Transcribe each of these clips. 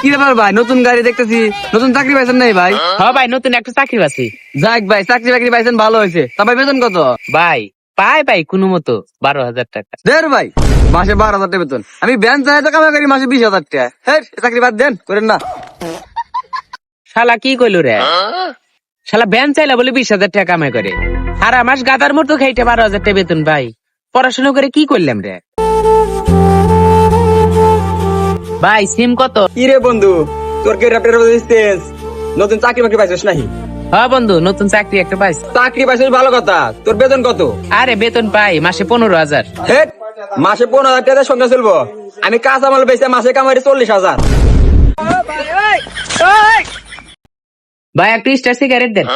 কি ব্যাপার ভাই, নতুন গাড়ি দেখতেছি, নতুন চাকরি পাইছেন নাই ভাই? হ্যাঁ ভাই, নতুন একটা চাকরি আছে। যাক ভাই, চাকরি বাকরি পাইছেন, ভালো হয়েছে। তা ভাই বেতন কত? ভাই ভাই কোনো মতো 12,000 টাকা। দেড় ভাই, মাসে 12,000 টাকা বেতন। আমি ব্যাংক চাই তো কামাই করি মাসে 20,000 টাকা। হ্যাঁ, চাকরি বাদ দেন, করেন না। শালা কি কইলো রে? শালা ব্যান চাইলা বলে 20,000 টাকা কামাই করে, সারা মাস গাদার মতো খাইতে 12,000 টাকা বেতন। ভাই পড়াশোনা করে কি করলাম রে? ভাই সিম কত? কি রে বন্ধু, তোর কি নতুন চাকরি বাকরি পাইছিস নাকি? হ্যাঁ বন্ধু, নতুন চাকরি একটা পাইছি। চাকরি পাইছিস ভালো কথা, তোর বেতন কত? আরে বেতন পাই মাসে 15,000। হেট, মাসে 15,000 টাকা সঙ্গে চলবো? আমি কাঁচা মাল বেচে মাসে কামাই 40,000। ভাই একটা স্টার সিগারেট দেন।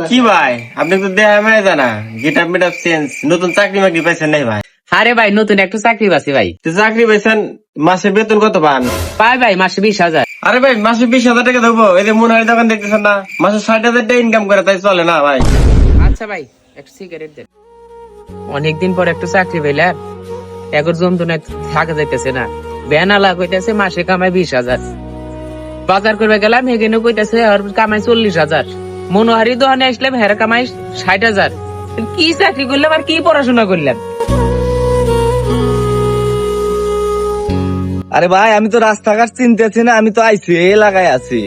কি ভাই, আপনি তো দেহা মানে জানা গেট আপ মেট আপ চেঞ্জ, নতুন চাকরি বাকরি পাইছেন নাই ভাই? আরে ভাই নতুন একটা চাকরি পাচ্ছি ভাই। তো চাকরি পাইছেন, মাসে বেতন কত পান? পাই ভাই মাসে 20,000। আরে ভাই মাসে 20,000 টাকা দেবো? এই যে মনে হয় দোকান দেখতেছেন না, মাসে 60,000 টাকা ইনকাম করে, তাই চলে না ভাই? আচ্ছা ভাই একটা সিগারেট দেন। অনেকদিন পর একটা চাকরি পেলাম, এখন যন্ত্রণা থাকা যাইতেছে না। বেনালা কইতেছে মাসে কামাই 20,000। বাজার করবে গেলাম, এখানে কইতেছে আর কামাই 40,000। মনোহারি দোকানে আসলাম, হেরা কামাই 60,000। কি চাকরি করলাম আর কি পড়াশোনা করলাম? আরে ভাই, আমি তো রাস্তাঘাট চিনতেছি না, আমি তো আইছি, এই এলাকায় আছি।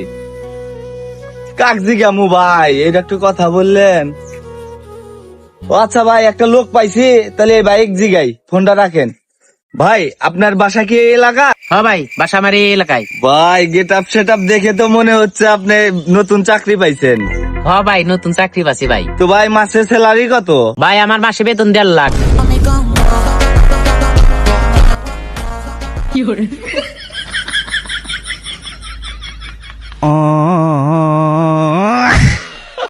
কাকজি গামু ভাই, এটা একটু কথা বললেন? ও আচ্ছা ভাই, একটা লোক পাইছি, তাহলে এই বাইক জিগাই, ফোনটা রাখেন। ভাই আপনার বাসা কি এই এলাকা? হ্যাঁ ভাই, বাসা আমার এই এলাকায়। ভাই গেট আপ সেট আপ দেখে তো মনে হচ্ছে আপনি নতুন চাকরি পাইছেন। হ্যাঁ ভাই নতুন চাকরি পাচ্ছি ভাই। তো ভাই মাসের স্যালারি কত? ভাই আমার মাসে বেতন 1.5 লাখ।